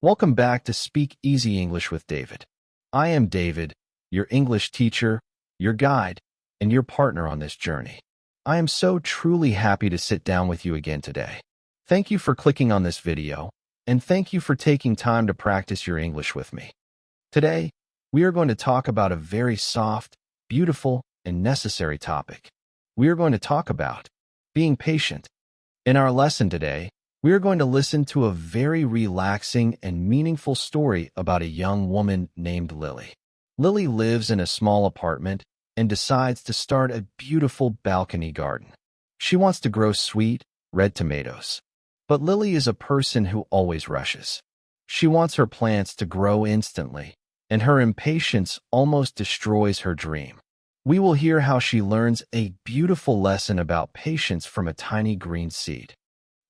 Welcome back to Speak Easy English with David. I am David, your English teacher, your guide, and your partner on this journey. I am so truly happy to sit down with you again today. Thank you for clicking on this video, and thank you for taking time to practice your English with me. Today, we are going to talk about a very soft, beautiful, and necessary topic. We are going to talk about being patient. In our lesson today, we are going to listen to a very relaxing and meaningful story about a young woman named Lily. Lily lives in a small apartment and decides to start a beautiful balcony garden. She wants to grow sweet, red tomatoes. But Lily is a person who always rushes. She wants her plants to grow instantly, and her impatience almost destroys her dream. We will hear how she learns a beautiful lesson about patience from a tiny green seed.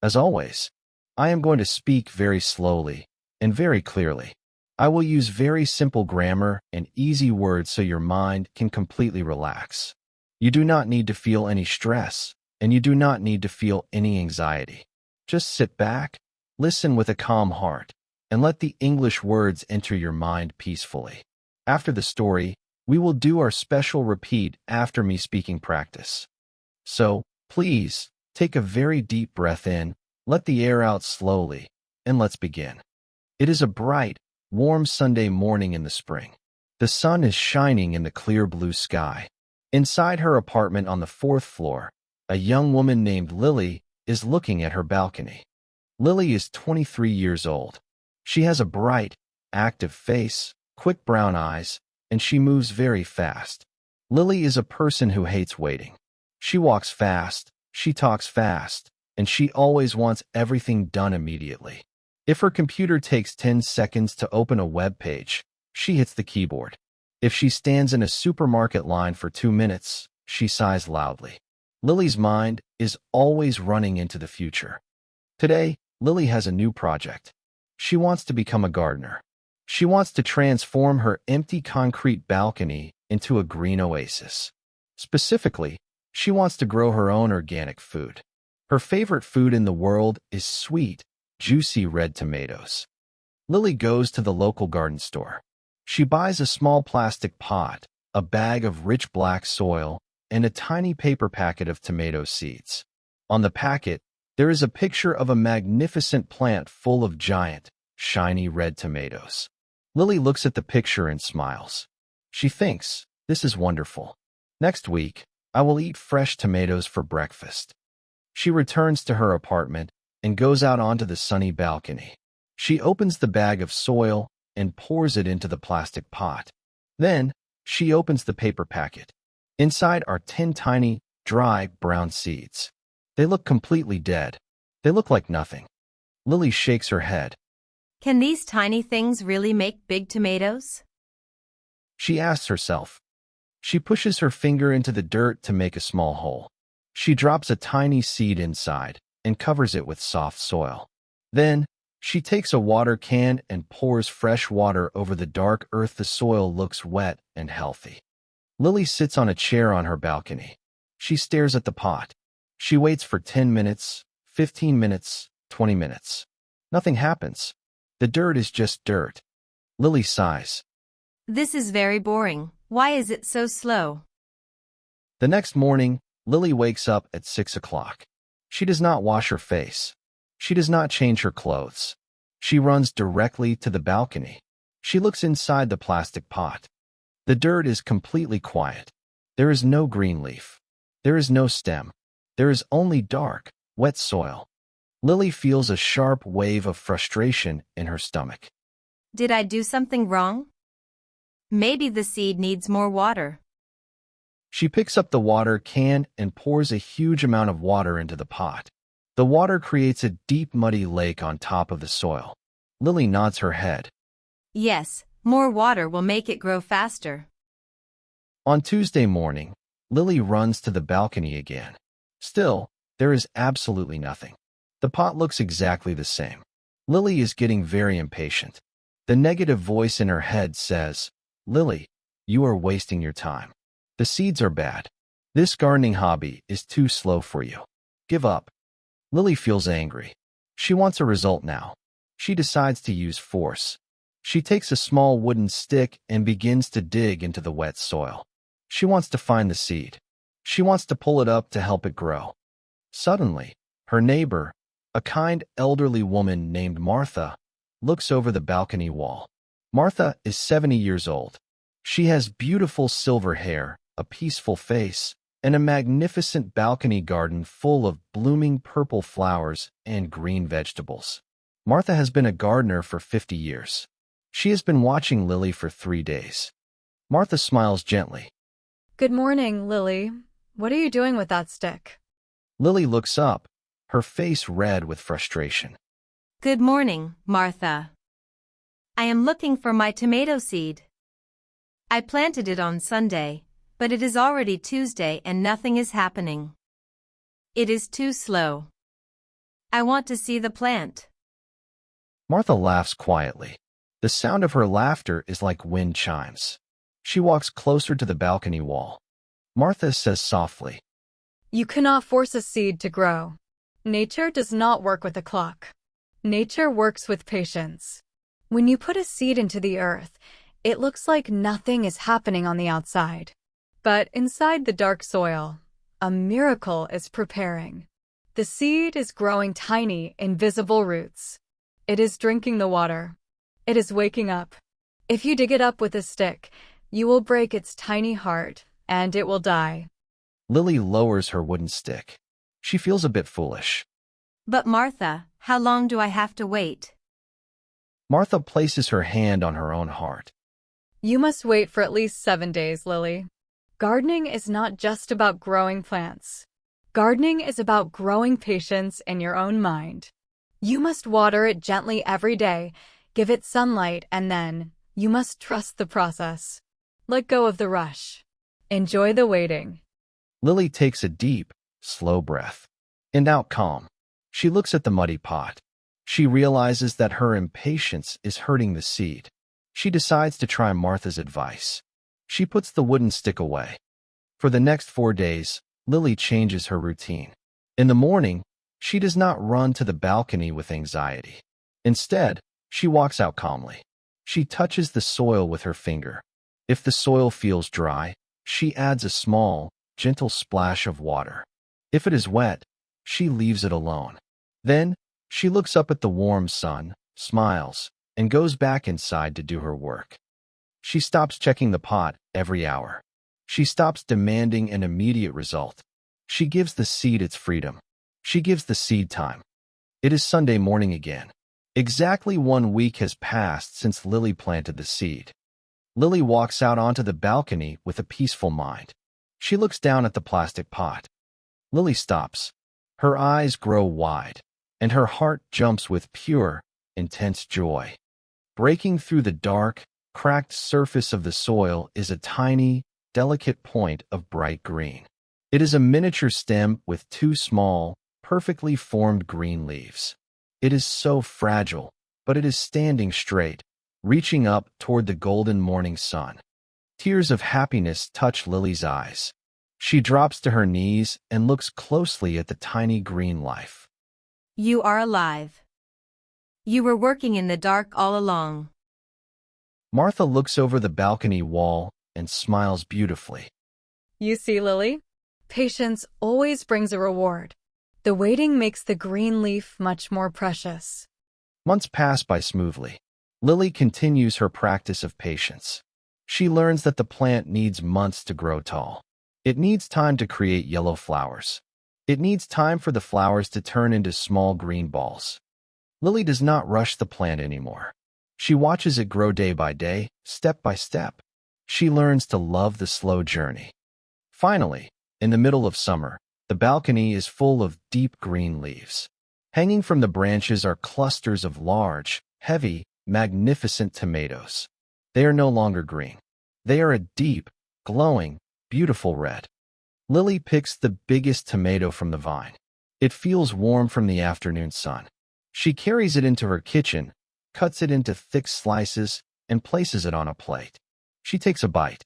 As always, I am going to speak very slowly and very clearly. I will use very simple grammar and easy words so your mind can completely relax. You do not need to feel any stress, and you do not need to feel any anxiety. Just sit back, listen with a calm heart, and let the English words enter your mind peacefully. After the story, we will do our special repeat after me speaking practice. So, please, take a very deep breath in, let the air out slowly, and let's begin. It is a bright, warm Sunday morning in the spring. The sun is shining in the clear blue sky. Inside her apartment on the 4th floor, a young woman named Lily is looking at her balcony. Lily is 23 years old. She has a bright, active face, quick brown eyes, and she moves very fast. Lily is a person who hates waiting. She walks fast, she talks fast, and she always wants everything done immediately. If her computer takes 10 seconds to open a web page, she hits the keyboard. If she stands in a supermarket line for 2 minutes, she sighs loudly. Lily's mind is always running into the future. Today, Lily has a new project. She wants to become a gardener. She wants to transform her empty concrete balcony into a green oasis. Specifically, she wants to grow her own organic food. Her favorite food in the world is sweet, juicy red tomatoes. Lily goes to the local garden store. She buys a small plastic pot, a bag of rich black soil, and a tiny paper packet of tomato seeds. On the packet, there is a picture of a magnificent plant full of giant, shiny red tomatoes. Lily looks at the picture and smiles. She thinks, "This is wonderful. Next week, I will eat fresh tomatoes for breakfast." She returns to her apartment and goes out onto the sunny balcony. She opens the bag of soil and pours it into the plastic pot. Then, she opens the paper packet. Inside are 10 tiny, dry, brown seeds. They look completely dead. They look like nothing. Lily shakes her head. Can these tiny things really make big tomatoes? She asks herself. She pushes her finger into the dirt to make a small hole. She drops a tiny seed inside and covers it with soft soil. Then, she takes a water can and pours fresh water over the dark earth. The soil looks wet and healthy. Lily sits on a chair on her balcony. She stares at the pot. She waits for 10 minutes, 15 minutes, 20 minutes. Nothing happens. The dirt is just dirt. Lily sighs. This is very boring. Why is it so slow? The next morning, Lily wakes up at 6 o'clock. She does not wash her face. She does not change her clothes. She runs directly to the balcony. She looks inside the plastic pot. The dirt is completely quiet. There is no green leaf. There is no stem. There is only dark, wet soil. Lily feels a sharp wave of frustration in her stomach. Did I do something wrong? Maybe the seed needs more water. She picks up the water can and pours a huge amount of water into the pot. The water creates a deep muddy lake on top of the soil. Lily nods her head. Yes, more water will make it grow faster. On Tuesday morning, Lily runs to the balcony again. Still, there is absolutely nothing. The pot looks exactly the same. Lily is getting very impatient. The negative voice in her head says, "Lily, you are wasting your time. The seeds are bad. This gardening hobby is too slow for you. Give up." Lily feels angry. She wants a result now. She decides to use force. She takes a small wooden stick and begins to dig into the wet soil. She wants to find the seed. She wants to pull it up to help it grow. Suddenly, her neighbor, a kind elderly woman named Martha, looks over the balcony wall. Martha is 70 years old. She has beautiful silver hair, a peaceful face, and a magnificent balcony garden full of blooming purple flowers and green vegetables. Martha has been a gardener for 50 years. She has been watching Lily for 3 days. Martha smiles gently. Good morning, Lily. What are you doing with that stick? Lily looks up, her face red with frustration. Good morning, Martha. I am looking for my tomato seed. I planted it on Sunday, but it is already Tuesday and nothing is happening. It is too slow. I want to see the plant. Martha laughs quietly. The sound of her laughter is like wind chimes. She walks closer to the balcony wall. Martha says softly, You cannot force a seed to grow. Nature does not work with a clock. Nature works with patience. When you put a seed into the earth, it looks like nothing is happening on the outside. But inside the dark soil, a miracle is preparing. The seed is growing tiny, invisible roots. It is drinking the water. It is waking up. If you dig it up with a stick, you will break its tiny heart, and it will die. Lily lowers her wooden stick. She feels a bit foolish. But Martha, how long do I have to wait? Martha places her hand on her own heart. You must wait for at least 7 days, Lily. Gardening is not just about growing plants. Gardening is about growing patience in your own mind. You must water it gently every day, give it sunlight, and then you must trust the process. Let go of the rush. Enjoy the waiting. Lily takes a deep, slow breath. And out calm. She looks at the muddy pot. She realizes that her impatience is hurting the seed. She decides to try Martha's advice. She puts the wooden stick away. For the next 4 days, Lily changes her routine. In the morning, she does not run to the balcony with anxiety. Instead, she walks out calmly. She touches the soil with her finger. If the soil feels dry, she adds a small, gentle splash of water. If it is wet, she leaves it alone. Then, she looks up at the warm sun, smiles, and goes back inside to do her work. She stops checking the pot every hour. She stops demanding an immediate result. She gives the seed its freedom. She gives the seed time. It is Sunday morning again. Exactly 1 week has passed since Lily planted the seed. Lily walks out onto the balcony with a peaceful mind. She looks down at the plastic pot. Lily stops. Her eyes grow wide, and her heart jumps with pure, intense joy. Breaking through the dark, cracked surface of the soil is a tiny, delicate point of bright green. It is a miniature stem with 2 small, perfectly formed green leaves. It is so fragile, but it is standing straight, reaching up toward the golden morning sun. Tears of happiness touch Lily's eyes. She drops to her knees and looks closely at the tiny green life. You are alive. You were working in the dark all along. Martha looks over the balcony wall and smiles beautifully. You see, Lily? Patience always brings a reward. The waiting makes the green leaf much more precious. Months pass by smoothly. Lily continues her practice of patience. She learns that the plant needs months to grow tall. It needs time to create yellow flowers. It needs time for the flowers to turn into small green balls. Lily does not rush the plant anymore. She watches it grow day by day, step by step. She learns to love the slow journey. Finally, in the middle of summer, the balcony is full of deep green leaves. Hanging from the branches are clusters of large, heavy, magnificent tomatoes. They are no longer green. They are a deep, glowing, beautiful red. Lily picks the biggest tomato from the vine. It feels warm from the afternoon sun. She carries it into her kitchen, cuts it into thick slices, and places it on a plate. She takes a bite.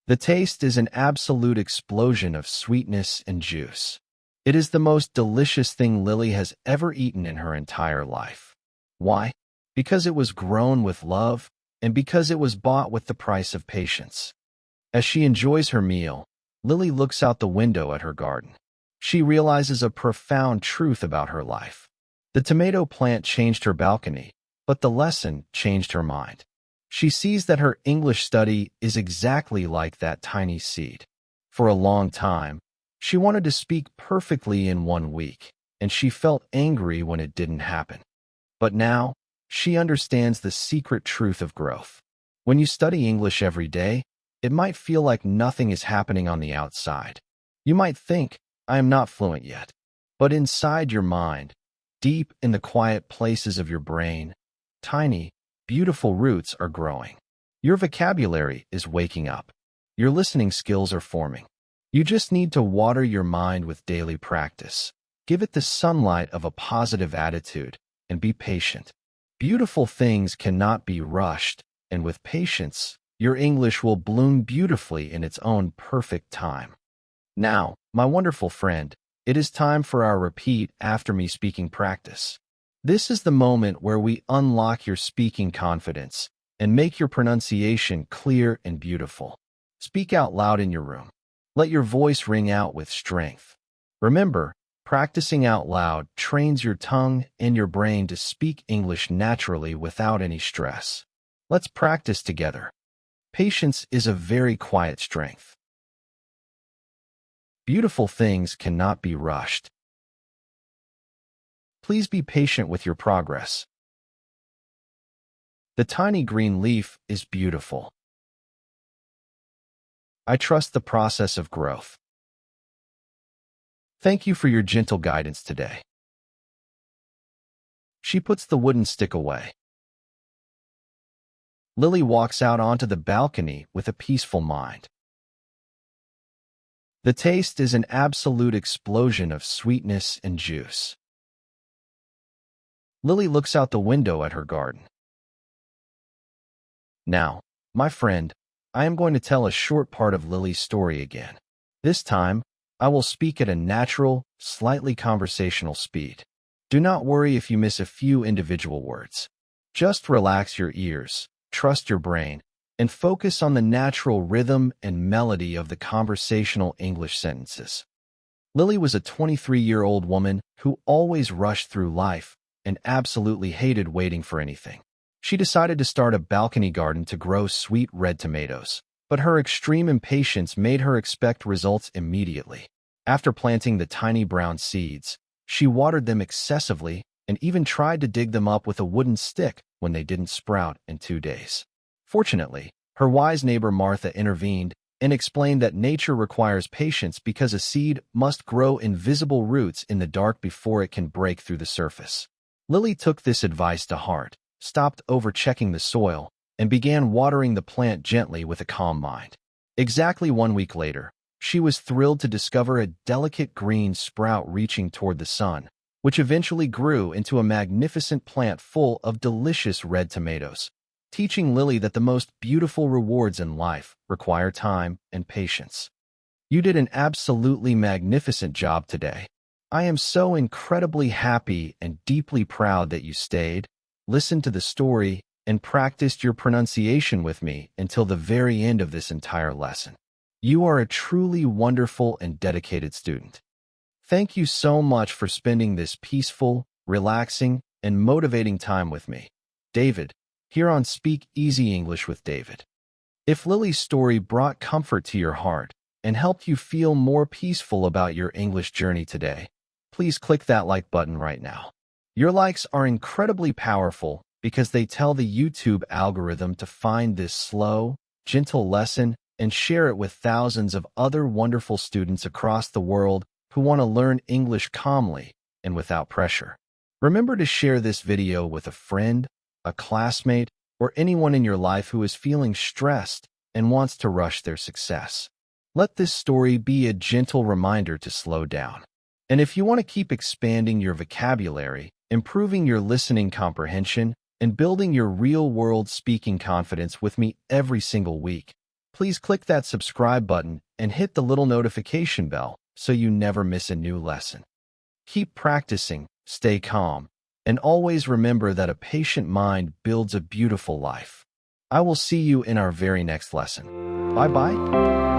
The taste is an absolute explosion of sweetness and juice. It is the most delicious thing Lily has ever eaten in her entire life. Why? because it was grown with love, and because it was bought with the price of patience. As she enjoys her meal, Lily looks out the window at her garden. She realizes a profound truth about her life. The tomato plant changed her balcony, but the lesson changed her mind. She sees that her English study is exactly like that tiny seed. For a long time, she wanted to speak perfectly in 1 week, and she felt angry when it didn't happen. But now, she understands the secret truth of growth. When you study English every day, it might feel like nothing is happening on the outside. You might think, I am not fluent yet. But inside your mind, deep in the quiet places of your brain, tiny, beautiful roots are growing. Your vocabulary is waking up. Your listening skills are forming. You just need to water your mind with daily practice. Give it the sunlight of a positive attitude and be patient. Beautiful things cannot be rushed, and with patience, your English will bloom beautifully in its own perfect time. Now, my wonderful friend, it is time for our repeat after me speaking practice. This is the moment where we unlock your speaking confidence and make your pronunciation clear and beautiful. Speak out loud in your room. Let your voice ring out with strength. Remember, practicing out loud trains your tongue and your brain to speak English naturally without any stress. Let's practice together. Patience is a very quiet strength. Beautiful things cannot be rushed. Please be patient with your progress. The tiny green leaf is beautiful. I trust the process of growth. Thank you for your gentle guidance today. She puts the wooden stick away. Lily walks out onto the balcony with a peaceful mind. The taste is an absolute explosion of sweetness and juice. Lily looks out the window at her garden. Now, my friend, I am going to tell a short part of Lily's story again. This time, I will speak at a natural, slightly conversational speed. Do not worry if you miss a few individual words. Just relax your ears, trust your brain, and focus on the natural rhythm and melody of the conversational English sentences. Lily was a 23-year-old woman who always rushed through life and absolutely hated waiting for anything. She decided to start a balcony garden to grow sweet red tomatoes, but her extreme impatience made her expect results immediately. After planting the tiny brown seeds, she watered them excessively and even tried to dig them up with a wooden stick when they didn't sprout in 2 days. Fortunately, her wise neighbor Martha intervened and explained that nature requires patience because a seed must grow in visible roots in the dark before it can break through the surface. Lily took this advice to heart, stopped over-checking the soil, and began watering the plant gently with a calm mind. Exactly 1 week later, she was thrilled to discover a delicate green sprout reaching toward the sun, which eventually grew into a magnificent plant full of delicious red tomatoes, teaching Lily that the most beautiful rewards in life require time and patience. You did an absolutely magnificent job today. I am so incredibly happy and deeply proud that you stayed, listened to the story, and practiced your pronunciation with me until the very end of this entire lesson. You are a truly wonderful and dedicated student. Thank you so much for spending this peaceful, relaxing, and motivating time with me. David, here on Speak Easy English with David. If Lily's story brought comfort to your heart and helped you feel more peaceful about your English journey today, please click that like button right now. Your likes are incredibly powerful because they tell the YouTube algorithm to find this slow, gentle lesson and share it with thousands of other wonderful students across the world who want to learn English calmly and without pressure. Remember to share this video with a friend, a classmate, or anyone in your life who is feeling stressed and wants to rush their success. Let this story be a gentle reminder to slow down. And if you want to keep expanding your vocabulary, improving your listening comprehension, and building your real-world speaking confidence with me every single week, please click that subscribe button and hit the little notification bell so you never miss a new lesson. Keep practicing, stay calm, And always remember that a patient mind builds a beautiful life. I will see you in our very next lesson. Bye-bye.